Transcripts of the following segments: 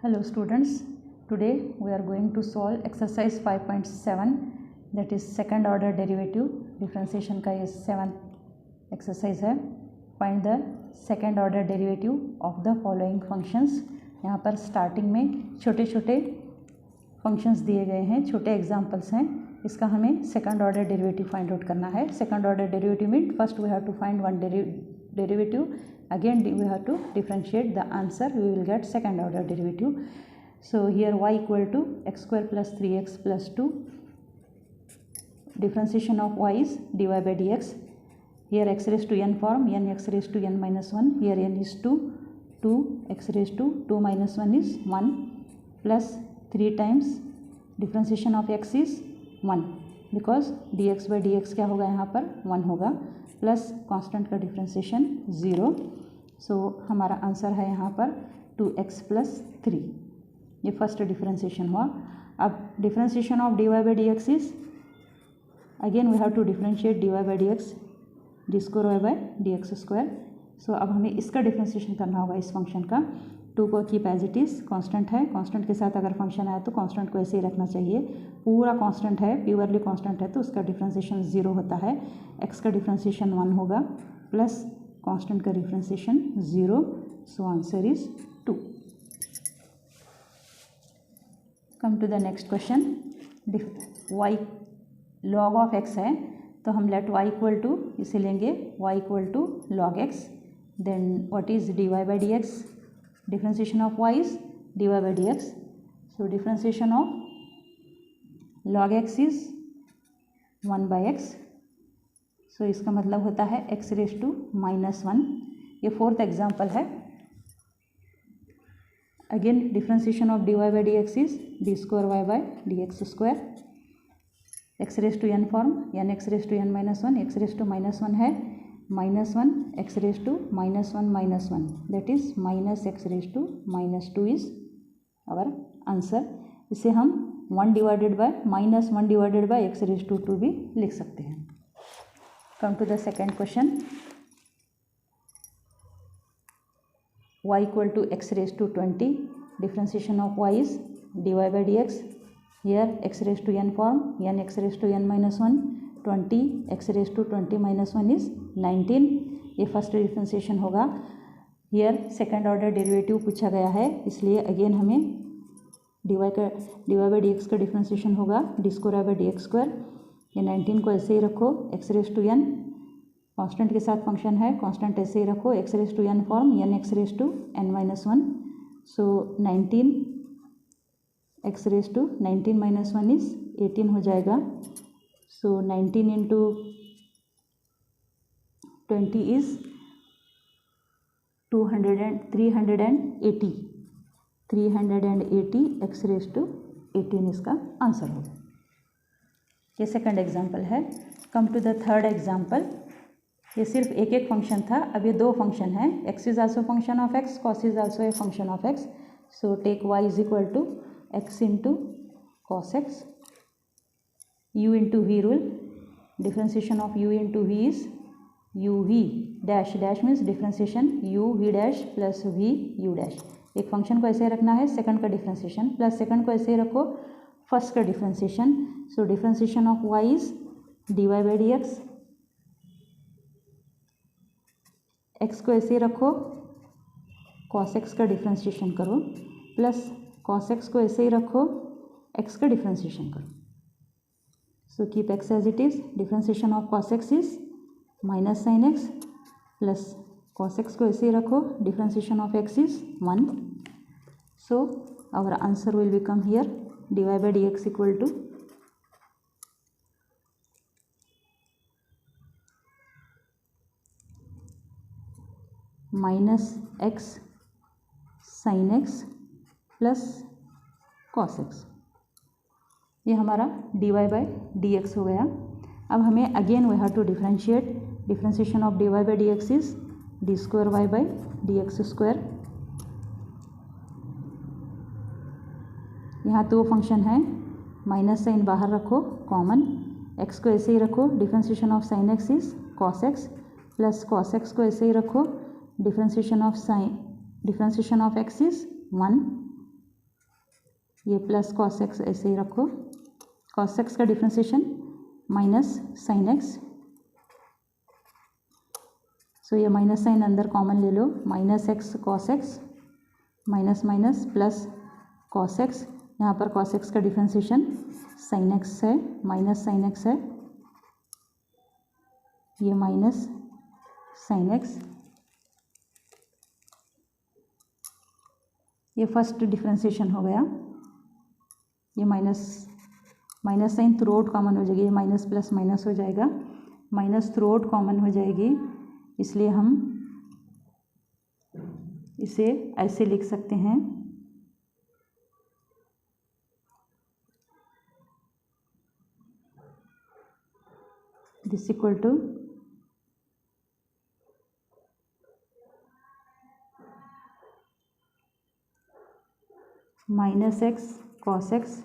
Hello students, today we are going to solve exercise 5.7 that is second order derivative differentiation का ये 7th exercise है. Find the second order derivative of the following functions. यहाँ पर starting में छोटे छोटे functions दिए गए हैं, छोटे examples हैं. इसका हमें second order derivative find out करना है. Second order derivative means first we have to find one derivative. Again we have to differentiate the answer, we will get second order derivative. So here y equal to x square plus 3x plus 2, differentiation of y is dy by dx. Here x raised to n form, n x raised to n minus 1, here n is 2, 2 x raised to 2 minus 1 is 1 plus 3 times differentiation of x is 1 because dx by dx क्या होगा यहाँ पर 1 होगा plus constant का differentiation 0. सो हमारा answer है यहाँ पर 2x प्लस 3. ये फर्स्ट डिफ्रेंशिएशन हुआ. अब differentiation of dy by dx is again we have to differentiate dy by dx d square y by dx square. So अब हमें इसका डिफ्रेंशिएशन करना होगा इस फंक्शन का. 2 को keep as it is, constant है, कांस्टेंट के साथ अगर फंक्शन आया तो कांस्टेंट को ऐसे ही रखना चाहिए. पूरा कांस्टेंट है, प्योरली कांस्टेंट है तो उसका डिफ्रेंशिएशन 0 होता है. x का डिफ्रेंशिएशन 1 होगा प्लस कांस्टेंट का differentiation 0. So answer is 2. Come to the next question. y log of x है तो हम लेट y इक्वल टू इसे लेंगे y equal to log x. Then what is dy by dx? differentiation of y is dy by dx. So differentiation of log x is 1 by x. So इसका मतलब होता है x raised to minus 1. ये fourth example है. Again differentiation of dy by dx is d square y by dx square. x raised to n form, n x raised to n minus 1, x raised to minus 1 है, minus 1 x raised to minus 1 minus 1, that is minus x raised to minus 2 is our answer. इसे हम 1 divided by minus 1 divided by x raised to 2 भी लिख सकते हैं. Come to the second question. y equal to x raised to 20. Differentiation of y is dy by dx. Here x raised to n form, n x raised to n minus 1, 20 x raised to 20 minus 1 is 19. ये first differentiation होगा. Here second order derivative पूछा गया है इसलिए again हमें dy by dx का differentiation होगा d square by dx square. ये 19 को ऐसे ही रखो, x raise to n constant के साथ फंक्शन है, कांस्टेंट ऐसे ही रखो, x raise to n form, n x raise to n minus 1. So 19 x raise to 19 minus 1 is 18 हो जाएगा. So 19 into 20 is 380. 380 x raised to 18 इसका आंसर होगा. ये सेकंड एग्जाम्पल है. Come to the third example. ये सिर्फ एक एक फंक्शन था, अब ये दो फंक्शन है. x is also function of x, cos is also a function of x. So take y is equal to x into cos x. u into v rule. Differentiation of u into v is uv dash dash means differentiation u v dash plus v u dash. एक function को ऐसे रखना है, second का differentiation plus second को ऐसे रखो, first का differentiation. So differentiation of y is dy by dx. x को ऐसे रखो, cos x का डिफ्रेंशिएशन करो प्लस cos x को ऐसे ही रखो, x का डिफ्रेंशिएशन करो. So keep x as it is. Differentiation of cos x is minus sin x plus cos x को ऐसे ही रखो. Differentiation of x is 1. So our answer will become here dy by dx equal to minus x sin x plus cos x. ये हमारा dy by dx हो गया. अब हमें again we have to differentiate. Differentiation of dy by dx is d square y by dx square. यहाँ दो function है, minus sign बाहर रखो कॉमन, x को ऐसे ही रखो. Differentiation of sign x is cos x plus cos x को ऐसे ही रखो. डिफ्रेंशिएशन ऑफ x इज 1 ये प्लस कॉस एक्स ऐसे ही रखो, कॉस एक्स का differentiation minus sine x, so ये माइनस साइन अंदर कॉमन ले लो, minus x cos x, minus minus plus cos x, यहाँ पर कॉस एक्स का डिफ्रेंसिएशन साइन एक्स है, माइनस साइन एक्स है, ये माइनस साइन एक्स, ये फर्स्ट डिफ्रेंसिएशन हो गया, ये minus minus sine through out common हो जाएगी, ये माइनस प्लस माइनस हो जाएगा, माइनस थ्रू आउट कॉमन हो जाएगी, इसलिए हम इसे ऐसे लिख सकते हैं, this equal to minus x cos x,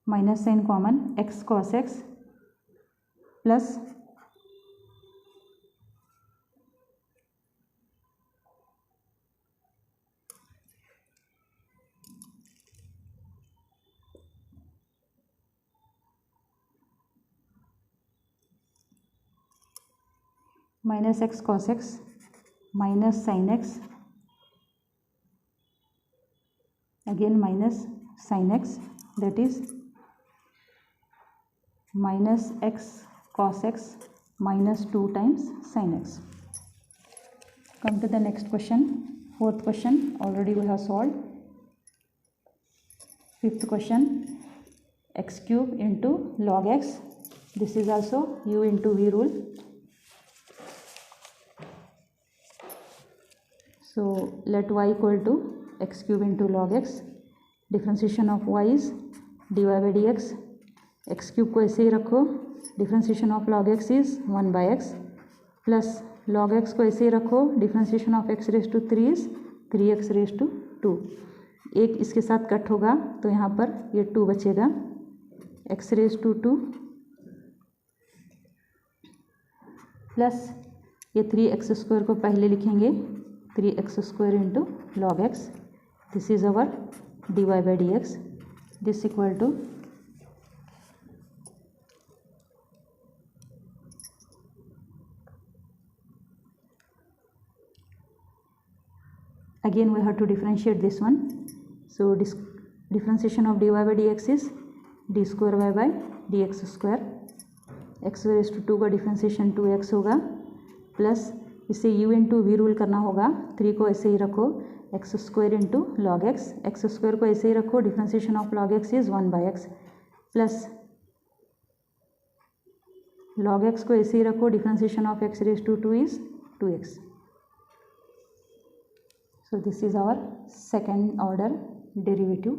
minus sine common x cos x plus minus x cos x minus sine x, again minus sin x, that is minus x cos x minus 2 times sin x. Come to the next question. Fourth question already we have solved. Fifth question, x cube into log x, this is also u into v rule. So let y equal to x cube into log x, differentiation of y is dy by dx, x cube को ऐसे ही रखो, differentiation of log x is 1 by x plus log x को ऐसे ही रखो, differentiation of x raise to 3 is 3x raise to 2, एक इसके साथ कट होगा तो यहाँ पर ये 2 बचेगा, x रेज टू 2 प्लस ये 3x स्क्वायर को पहले लिखेंगे, 3x square into log x, this is our dy by dx, this equal to again we have to differentiate this one, so differentiation of dy by dx is d square y by dx square, x raised to 2 का differentiation 2x होगा plus इसे u into v rule करना होगा, 3 को ऐसे ही रखो, x square into log x, x square को ऐसे ही रखो, differentiation of log x is 1 by x plus log x को ऐसे ही रखो, differentiation of x raise to 2 is 2x. So this is our second order derivative.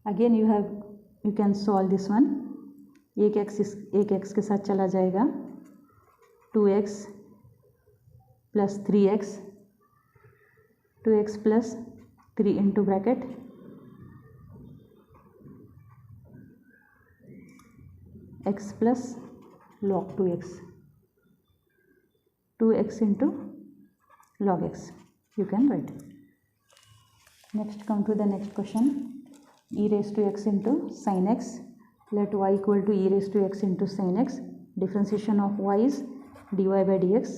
Again you can solve this one. एक x के साथ चला जाएगा, 2x plus 3x, 2x plus 3 into bracket x plus log 2x, 2x into log x, you can write. Next come to the next question, e raised to x into sin x, let y equal to e raised to x into sin x, differentiation of y is dy by dx,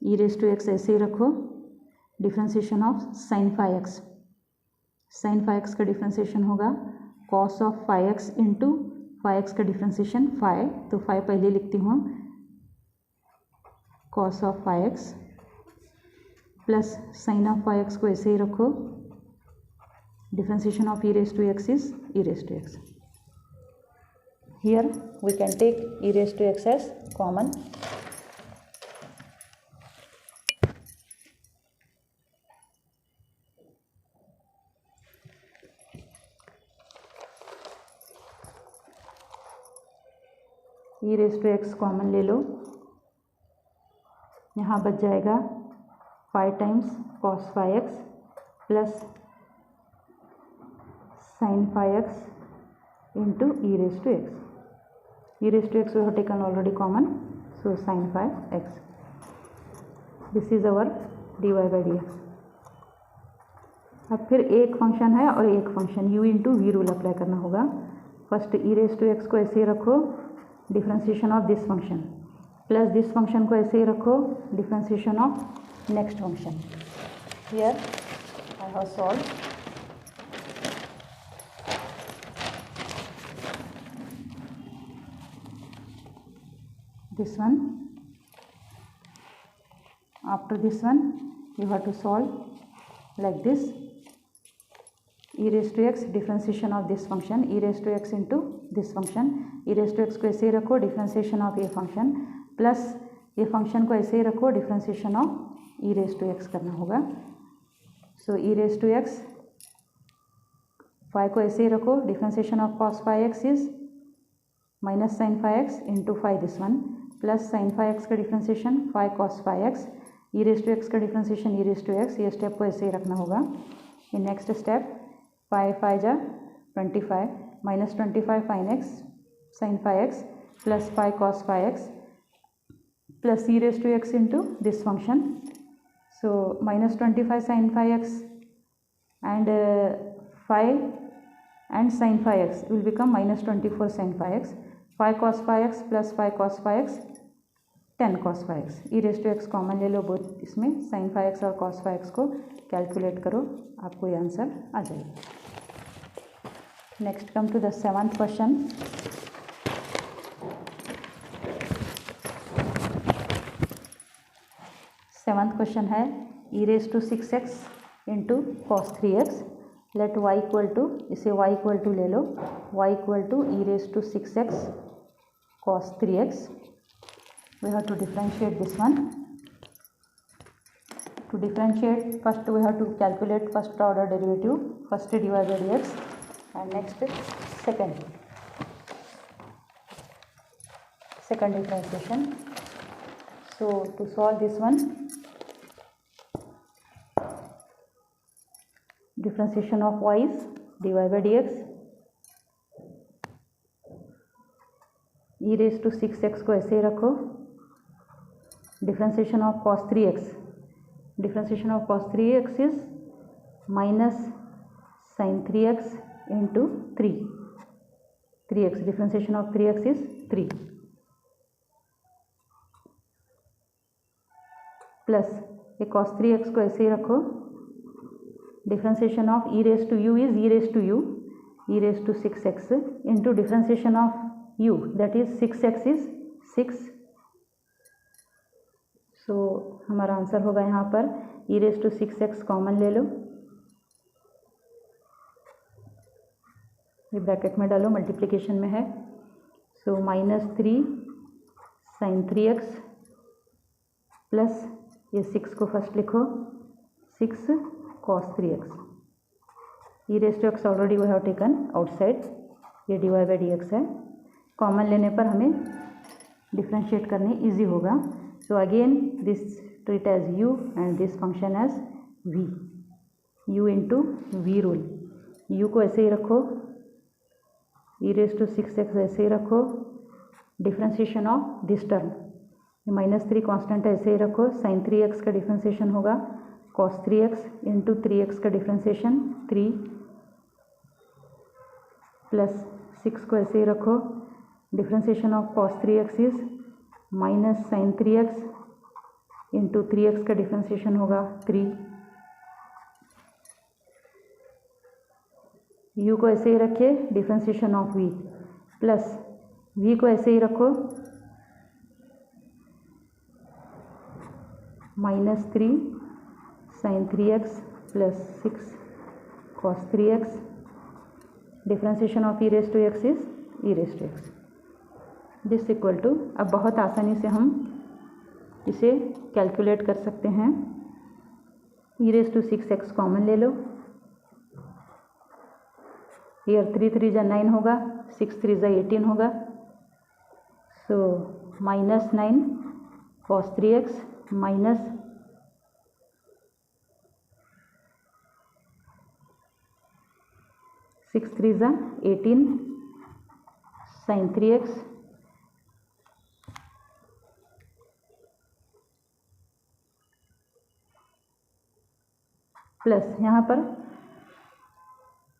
e raised to x ऐसे ही रखो, differentiation of sine phi x, sine phi x का differentiation होगा cos of phi x into phi x का differentiation phi, तो phi पहले लिखती हूँ, cos of phi x plus sine of phi x को ऐसे ही रखो, differentiation of e raise to x is e raise to x, here we can take e raise to x as common, e raise to x common ले लो, यहाँ बच जाएगा 5 times cos phi x plus sine phi x into e raise to x, e raise to x we have taken already common, so sine phi x, this is our dy by dx. अब फिर एक function है और एक function u into v rule apply करना होगा। First e raise to x को ऐसे ही रखो, differentiation of this function, plus this function को ऐसे ही रखो, differentiation of next function. Here I have solve. This one, after this one you have to solve like this, e raised to x differentiation of this function, e raised to x into this function, e raised to x को ऐसे ही रखो, differentiation of ये function, plus ये function को ऐसे ही रखो, differentiation of e raised to x करना होगा। So e raised to x, phi को ऐसे ही रखो, differentiation of cos phi x is minus sine phi x into phi this one, plus sine phi x का differentiation phi cos phi x, e raise to x का differentiation e raise to x. ये step को ऐसे ही रखना होगा। In next step phi phi जा 25 minus 25 phi x sine phi x plus phi cos phi x plus e raise to x into this function. So minus 25 sine phi x and phi and sine phi x will become minus 24 sine phi x, phi cos phi x plus phi cos phi x 10 cos phi x। E raise to x common ले लो both, इसमें sine phi x और cos phi x को calculate करो, आपको ये answer आ जाएगा। Next come to the seventh question. Seventh question है e raise to 6x into cos 3x, let y equal to, इसे y इक्वल टू ले लो, y equal to e raise to 6x cos 3x। we have to differentiate this one. To differentiate, first we have to calculate first order derivative, first dy by dx, and next second differentiation. So to solve this one, differentiation of y is dy by dx, e raised to 6x को ऐसे ही रखो, differentiation of cos 3x, differentiation of cos 3x is minus sine 3x into 3x, differentiation of 3x is 3, plus ये cos 3x को ऐसे ही रखो, differentiation of e raise to u is e raise to u, e raise to 6x into differentiation of u, that is 6x is 6। So हमारा answer होगा यहाँ पर e raise to 6x common ले लो, ये ब्रैकेट में डालो, multiplication में है। So minus 3 sine 3x plus ये 6 को फर्स्ट लिखो, 6 cos 3x, e raise to x already we have taken outside, ये dy बाई dx है, कॉमन लेने पर हमें डिफ्रेंशिएट करने इजी होगा। So again this treat as u and this function as v, u into v rule, u को ऐसे ही रखो, e raised to 6x ऐसे ही रखो, differentiation of this term, minus 3 constant ऐसे ही रखो, साइन 3x का डिफ्रेंसिएशन होगा cos 3x इंटू 3x का डिफ्रेंसिएशन 3, प्लस 6 को ऐसे ही रखो, differentiation of cos 3x is minus sine 3x into 3x का डिफ्रेंसिएशन होगा 3, u को ऐसे ही रखिए, differentiation of v, plus v को ऐसे ही रखो, minus 3 sine 3x plus 6 cos 3x, differentiation of e raise to x is e raise to x, this equal to, अब बहुत आसानी से हम इसे कैलकुलेट कर सकते हैं। e raise to 6x common ले लो, ईयर 3 3 जा 9 होगा, 6 3 जा 18 होगा, so minus 9 cos 3x minus 6 3 जा 18 साइन 3x प्लस यहाँ पर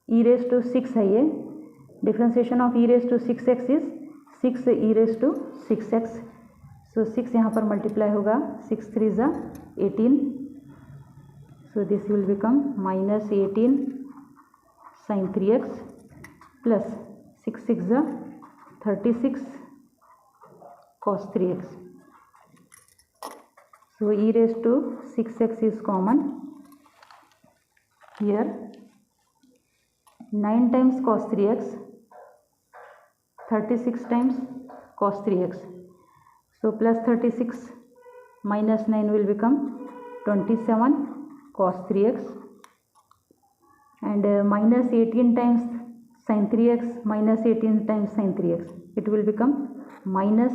e raised to 6 है ये, differentiation of e raised to 6x is 6 e raised to 6x, सो 6 यहाँ पर मल्टीप्लाई होगा, 6 3 ज़ा 18, so this will become minus 18 sin 3x plus 6 6 ज़ा 36 cos 3x, so e raised to 6x is common here, 9 times cos 3x, 36 times cos 3x, so plus 36 minus 9 will become 27 cos 3x, and minus 18 times sin 3x minus 18 times sin 3x, it will become minus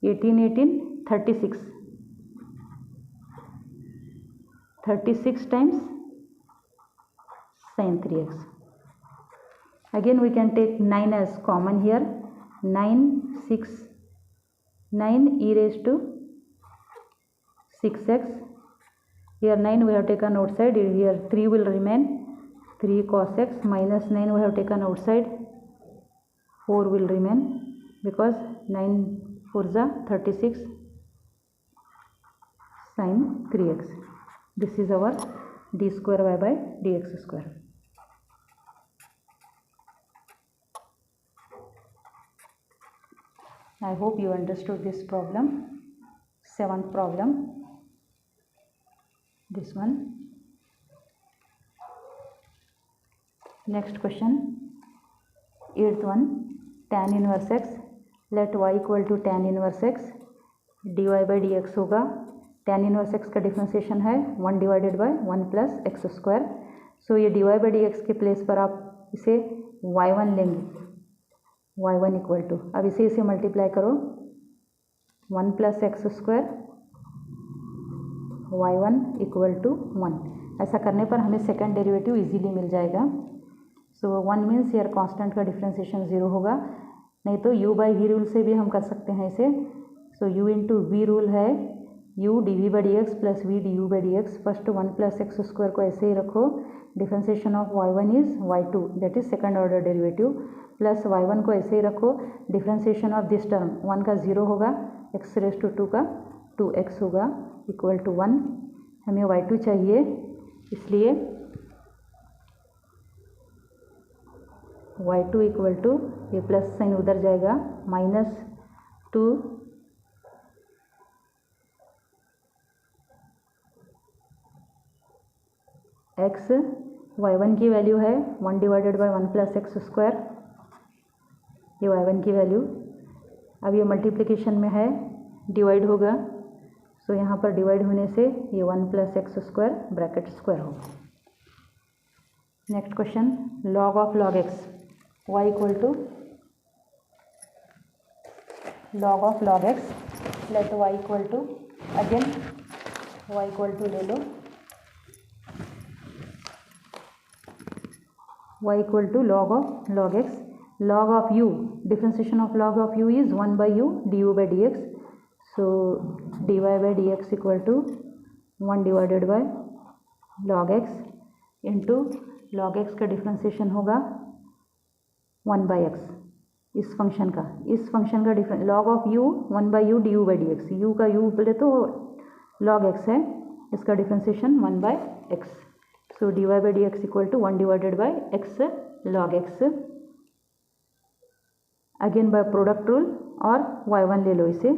18 36, 36 times sin 3x. Again we can take 9 as common here, 9 e raised to 6x, here 9 we have taken outside, here 3 will remain, 3 cos x minus 9 we have taken outside, 4 will remain because 9 4 is 36 sin 3x. This is our d square y by dx square. I hope you understood this problem. 7th problem, this one. Next question, 8th one, tan inverse x, let y equal to tan inverse x, dy by dx होगा, tan inverse x का differentiation है 1 divided by 1 plus x square, so ये dy by dx के place पर आप इसे y1 लेंगे, y1 equal to, अब इसे मल्टीप्लाई करो 1 plus x square y1 equal to 1, ऐसा करने पर हमें सेकंड डेरिवेटिव इजीली मिल जाएगा, सो 1 मीन्स यार कांस्टेंट का डिफ्रेंसिएशन 0 होगा, नहीं तो u बाई वी रूल से भी हम कर सकते हैं इसे, so u into v rule है u d by d x plus v d u by d x, first 1 plus x square को ऐसे ही रखो, differentiation of y1 is y2 that is second order derivative, plus y1 को ऐसे ही रखो, differentiation of this term 1 का 0 होगा, x रेज टू 2 का 2x होगा इक्वल टू 1, हमें y2 चाहिए, इसलिए y2 इक्वल टू, ये प्लस साइन उधर जाएगा, माइनस 2 x, y1 की वैल्यू है 1 divided by 1 plus x square, ये y1 की वैल्यू, अब ये मल्टीप्लिकेशन में है, डिवाइड होगा, सो यहाँ पर डिवाइड होने से ये 1 plus x square bracket square होगा. Next question, log of log x, y equal to log of log x, let y equal to, again y equal to ले लो, y equal to log of log x, log of u, differentiation of log of u is 1 by u du by dx, so dy by dx equal to 1 divided by log x into log x का differentiation होगा 1 by x, इस function का difference, log of u 1 by u du by dx, u का u बोले तो log x है, इसका differentiation 1 by x, so dy by dx equal to 1 divided by x log x, again by product rule, और y1 ले लो इसे,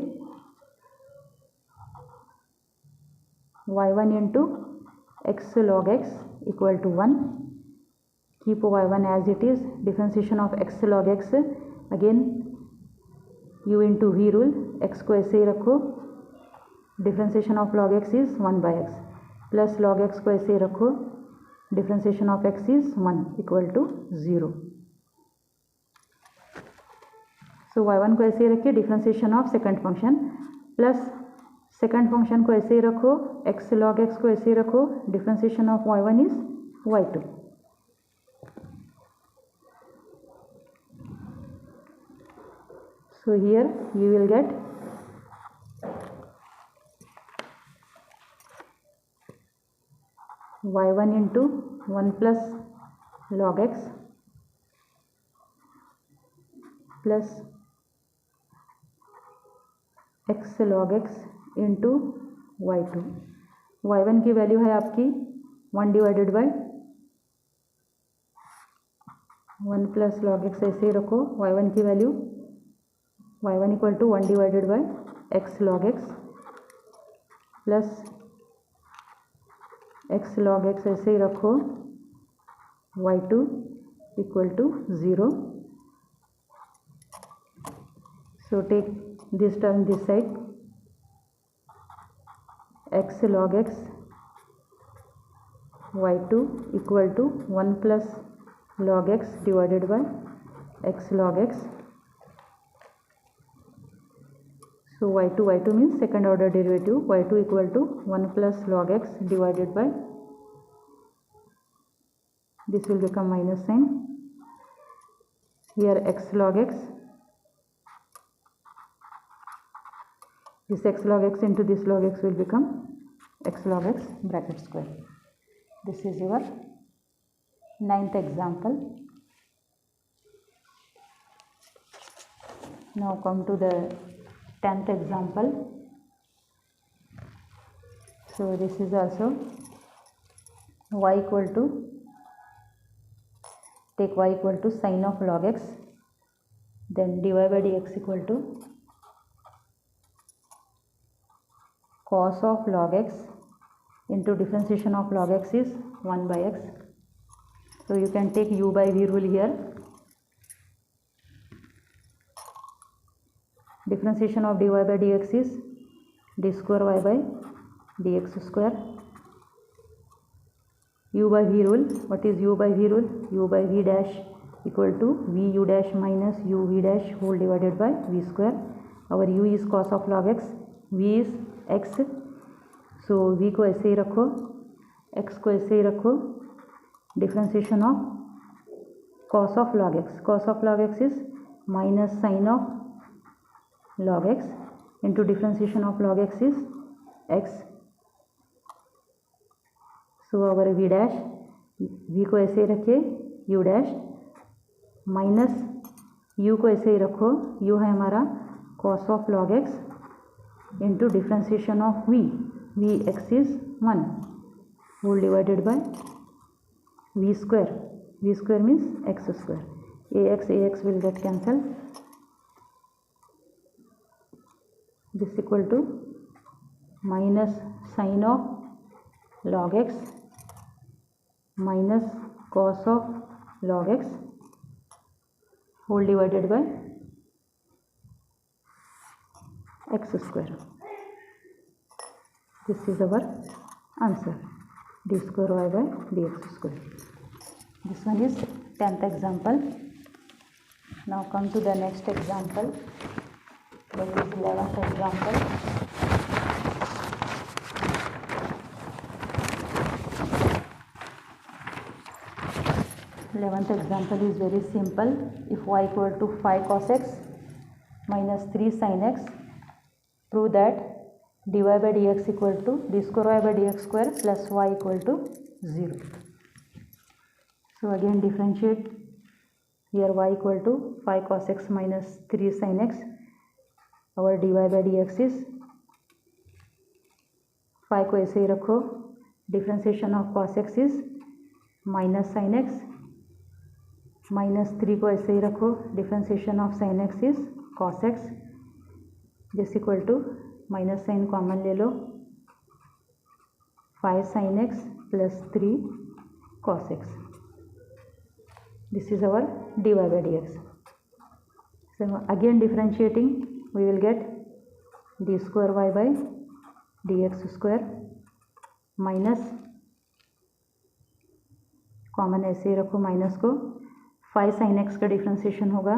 y1 into x log x equal to 1, keep y1 as it is, differentiation of x log x, again u into v rule, x को ऐसे ही रखो, differentiation of log x is 1 by x, plus log x को ऐसे ही रखो, differentiation of x is 1 equal to 0, so y1 को ऐसे ही रखिए, differentiation of second function, plus second function को ऐसे ही रखो, x log x को ऐसे ही रखो, differentiation of y1 is y2, so here you will get y1 into 1 plus log x plus x log x into y2। y1 की value है आपकी 1 divided by 1 plus log x, ऐसे ही रखो। y1 की value y1 equal to 1 divided by x log x plus x log x, ऐसे ही रखो। y2 equal to 0। So take this term this side, x log x y2 equal to 1 प्लस log x divided by x log x। So y2 means second order derivative, y2 equal to 1 plus log x divided by, this will become minus sign, here x log x, this x log x into this log x will become x log x bracket square. This is your 9th example. Now come to the 10th example. So this is also y equal to, take y equal to sine of log x, then dy by dx equal to cos of log x into differentiation of log x is 1 by x. So you can take u by v rule here. Differentiation of dy by dx is d square y by dx square. U by v rule, what is u by v rule? U by v dash equal to v u dash minus u v dash whole divided by v square. Our u is cos of log x, v is x, so v को ऐसे ही रखो, x को ऐसे ही रखो। Differentiation of cos of log x, cos of log x is minus sin of log x into differentiation of log x is x. So our v dash, v को ऐसे ही रखिए, u dash माइनस u को ऐसे ही रखो, u है हमारा cos of log x into differentiation of v, v x is 1 whole divided by v square, v square means x square, ax will get cancelled, this equal to minus sin of log x minus cos of log x whole divided by x square. This is our answer, d square y by dx square. This one is 10th example. Now come to the next example, that is 11th example. Eleventh example is very simple. If y equal to 5 cos x minus 3 sin x, prove that dy by dx equal to d square y by dx square plus y equal to 0. So again differentiate, here y equal to 5 cos x minus 3 sin x, our dy by dx is 5 को ऐसे ही रखो, differentiation of cos x is minus sin x, minus 3 को ऐसे ही रखो, differentiation of sine x is cos x, this equal to minus sine common ले लो, 5 साइन एक्स प्लस 3 कॉस x, this is our d y by d x. So again differentiating, we will get d square y by dx square minus, common ऐसे ही रखो minus को, 5 साइन एक्स का डिफ्रेंशिएशन होगा,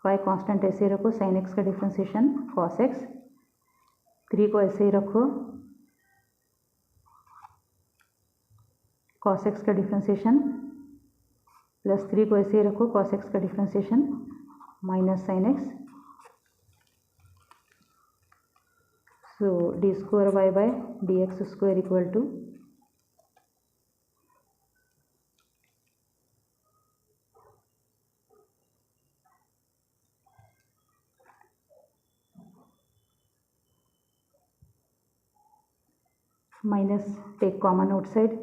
5 कांस्टेंट ऐसे ही रखो, साइन एक्स का डिफ्रेंशिएशन कॉस एक्स, 3 को ऐसे ही रखो, कॉस एक्स का डिफ्रेंशिएशन प्लस 3 को ऐसे ही रखो, कॉस एक्स का differentiation minus sine x. So d square y by d x square equal to minus take common outside,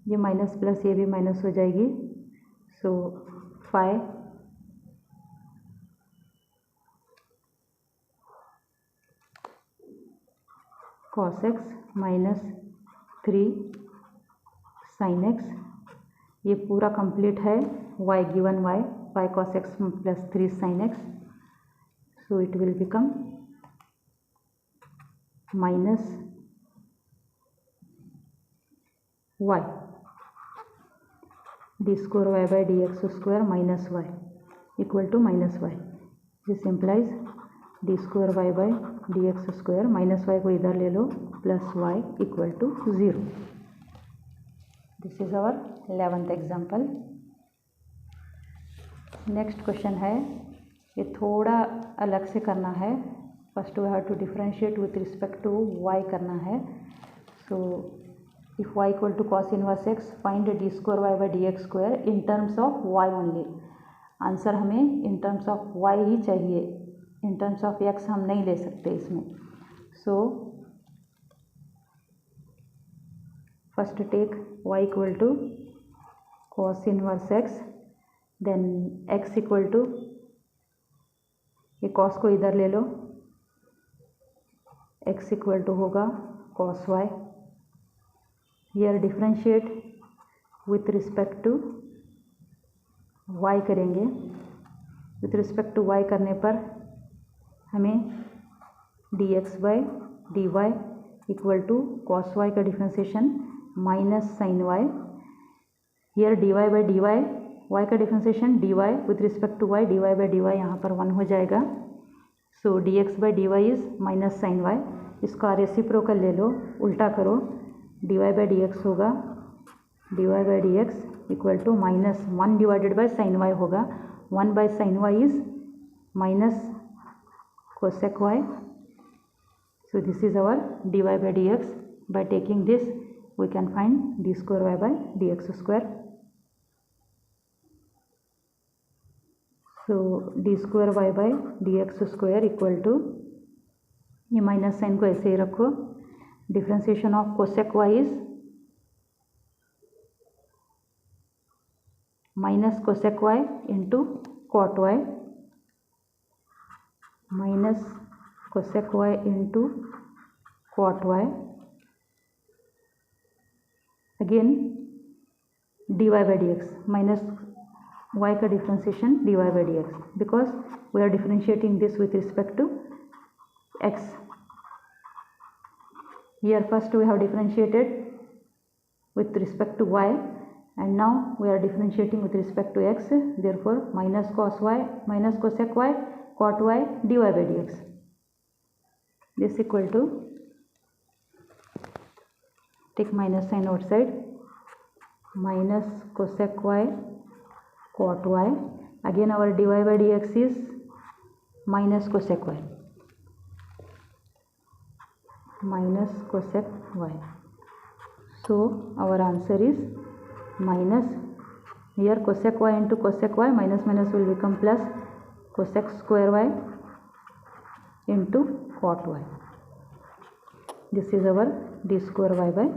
ये माइनस प्लस ये भी माइनस हो जाएगी, so 5 cos x minus 3 sin x, ये पूरा कंप्लीट है y given y 5 cos x plus 3 sin x, so it will become minus y d square y by dx square minus y equal to minus y. This implies d square y by dx square minus y को इधर ले लो plus y equal to 0. This is our 11th example. Next question है, ये थोड़ा अलग से करना है. First we have to differentiate with respect to y करना है. So if y equal to cos inverse x, find d square y by dx square in terms of y only. Answer हमें in terms of y ही चाहिए, in terms of x हम नहीं ले सकते इसमें. So first take y equal to cos inverse x, then x equal to, ये cos को इधर ले लो, x equal to होगा cos y. Here differentiate with respect to y करेंगे. with respect to y करने पर हमें dx by dy equal to cos y का differentiation minus sin y. here dy by dy, y का differentiation dy with respect to y, dy by dy यहाँ पर 1 हो जाएगा. so dx by dy is minus sin y. इसका reciprocal ले लो, उल्टा करो, dy by dx होगा dy by dx equal to minus 1 divided by sin y होगा. 1 by sin y is minus cosec y. so this is our dy by dx. by taking this we can find d square y by dx square. so d square y by dx square equal to, ये minus sine को ऐसे ही रखो, differentiation of cosec y is minus cosec y into cot y, minus cosec y into cot y, again dy by dx, minus y का differentiation dy by dx, because we are differentiating this with respect to x. Here first we have differentiated with respect to y, and now we are differentiating with respect to x. therefore minus cos y minus cosec y cot y dy by dx. this equal to, take minus sign outside, minus cosec y cot y. again our dy by dx is minus cosec y, minus cosec y. so our answer is minus, here cosec y into cosec y, minus minus will become plus cosec square y into cot y. this is our d square y by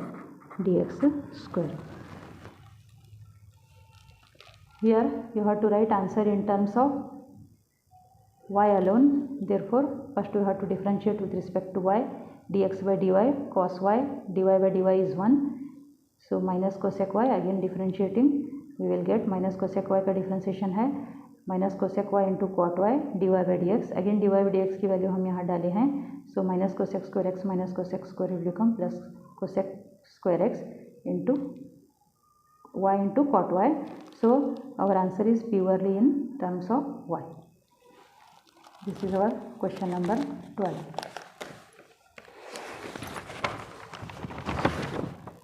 dx square. here you have to write answer in terms of y alone. therefore first we have to differentiate with respect to y, dx by dy cos y dy by dy is 1, so minus cosec y, again differentiating we will get minus cosec y का differentiation है minus cosec y into cot y dy by dx. Again dy by dx की value हम यहाँ डाले हैं, so minus cosec square x minus cosec square will become plus cosec square x into y into cot y. so our answer is purely in terms of y. this is our question number 12.